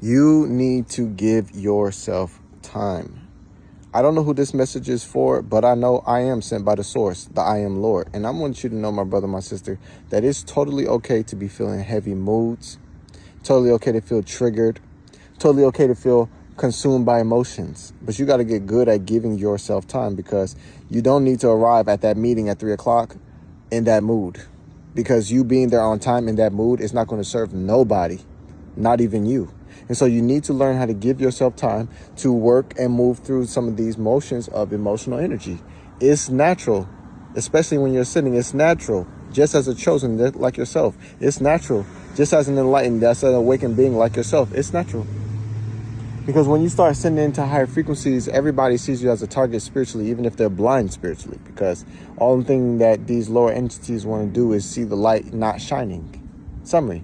You need to give yourself time. I don't know who this message is for, but I know I am sent by the source, the I am Lord. And I want you to know, my brother, my sister, that it's totally okay to be feeling heavy moods. Totally okay to feel triggered. Totally okay to feel consumed by emotions. But you got to get good at giving yourself time, because you don't need to arrive at that meeting at 3 o'clock in that mood. Because you being there on time in that mood is not going to serve nobody, not even you. And so you need to learn how to give yourself time to work and move through some of these motions of emotional energy. It's natural, especially when you're sitting. It's natural, just as a chosen like yourself. It's natural, just as an enlightened, that's an awakened being like yourself. It's natural. Because when you start sending into higher frequencies, everybody sees you as a target spiritually, even if they're blind spiritually. Because all the thing that these lower entities want to do is see the light not shining. Summary.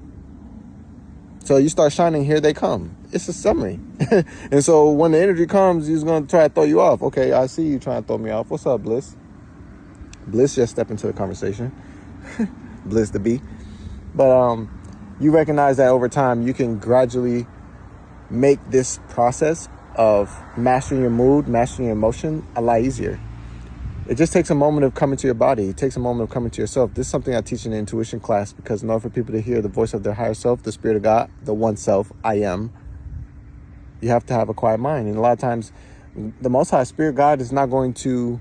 So you start shining, here they come. It's a summary. And so when the energy comes, he's going to try to throw you off. Okay, I see you trying to throw me off. What's up, Bliss? Bliss just stepped into the conversation. Bliss the bee. But you recognize that over time, you can gradually make this process of mastering your mood, mastering your emotion a lot easier. It just takes a moment of coming to your body. It takes a moment of coming to yourself. This is something I teach in the intuition class, because in order for people to hear the voice of their higher self, the spirit of God, the one self, I am, you have to have a quiet mind. And a lot of times, the Most High Spirit God is not going to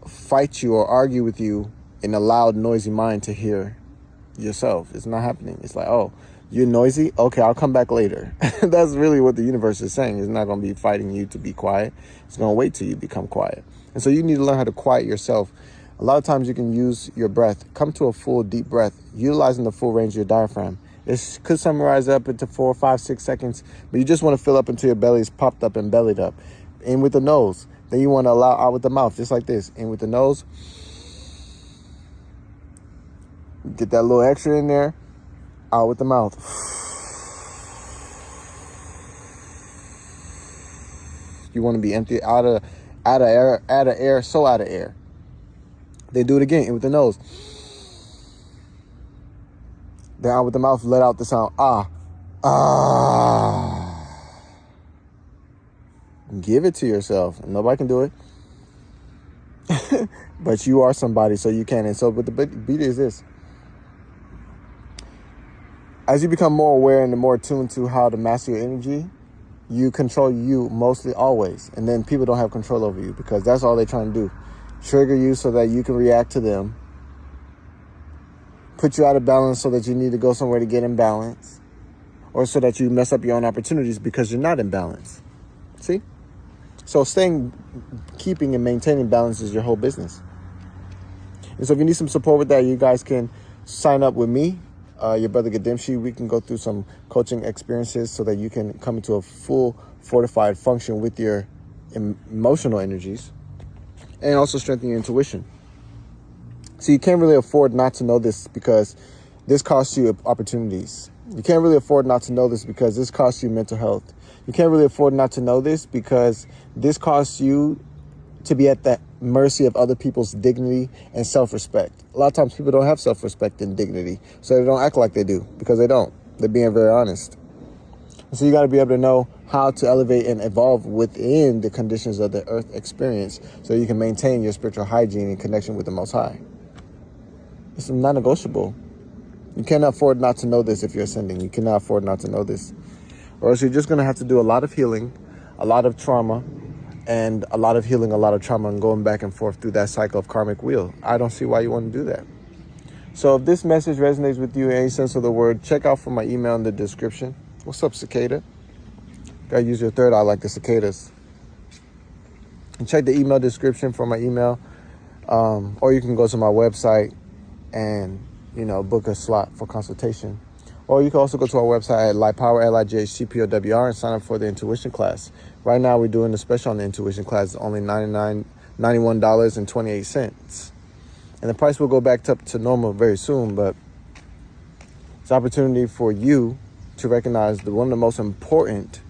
fight you or argue with you in a loud, noisy mind to hear yourself. It's not happening. It's like, oh, you're noisy? Okay, I'll come back later. That's really what the universe is saying. It's not going to be fighting you to be quiet. It's going to wait till you become quiet. And so you need to learn how to quiet yourself. A lot of times you can use your breath. Come to a full, deep breath, utilizing the full range of your diaphragm. It could summarize up into 4, 5, 6 seconds, but you just want to fill up until your belly is popped up and bellied up. In with the nose. Then you want to allow out with the mouth, just like this. In with the nose. Get that little extra in there. Out with the mouth. You want to be empty, out of air, so out of air. Then do it again, in with the nose. Then out with the mouth, let out the sound, ah. Give it to yourself. Nobody can do it. But you are somebody, so you can. And so, but the beauty is this. As you become more aware and more attuned to how to master your energy, you control you mostly always. And then people don't have control over you, because that's all they're trying to do. Trigger you so that you can react to them. Put you out of balance so that you need to go somewhere to get in balance. Or so that you mess up your own opportunities because you're not in balance. See? So keeping and maintaining balance is your whole business. And so if you need some support with that, you guys can sign up with me. Your brother Gadimshi, we can go through some coaching experiences so that you can come into a full fortified function with your emotional energies, and also strengthen your intuition. So you can't really afford not to know this, because this costs you opportunities. You can't really afford not to know this, because this costs you mental health. You can't really afford not to know this, because this costs you to be at the mercy of other people's dignity and self-respect. A lot of times people don't have self-respect and dignity, so they don't act like they do, because they don't. They're being very honest. So you got to be able to know how to elevate and evolve within the conditions of the earth experience, so you can maintain your spiritual hygiene and connection with the Most High. It's non-negotiable. You cannot afford not to know this if you're ascending. You cannot afford not to know this. Or else you're just going to have to do a lot of healing, a lot of trauma, and a lot of healing, a lot of trauma, and going back and forth through that cycle of karmic wheel. I don't see why you want to do that. So if this message resonates with you in any sense of the word, check out for my email in the description. What's up, cicada? Gotta use your third eye like the cicadas. And check the email description for my email. Or you can go to my website and, book a slot for consultation. Or you can also go to our website at Lightpower, LIGHTPOWR, and sign up for the intuition class. Right now, we're doing a special on the intuition class. It's only $91.28. And the price will go back up to normal very soon, but it's an opportunity for you to recognize that one of the most important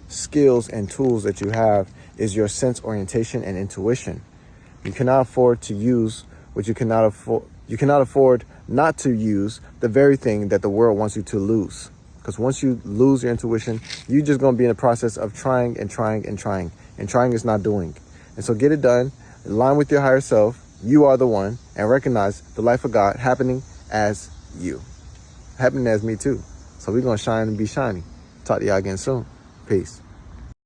skills and tools that you have is your sense orientation and intuition. You cannot afford to use what you cannot afford. You cannot afford not to use the very thing that the world wants you to lose. Because Because once you lose your intuition, you're just going to be in the process of trying and trying and trying. And trying is not doing. And so get it done. Align with your higher self. You are the one. And recognize the life of God happening as you. Happening as me too. So we're going to shine and be shiny. Talk to y'all again soon. Peace.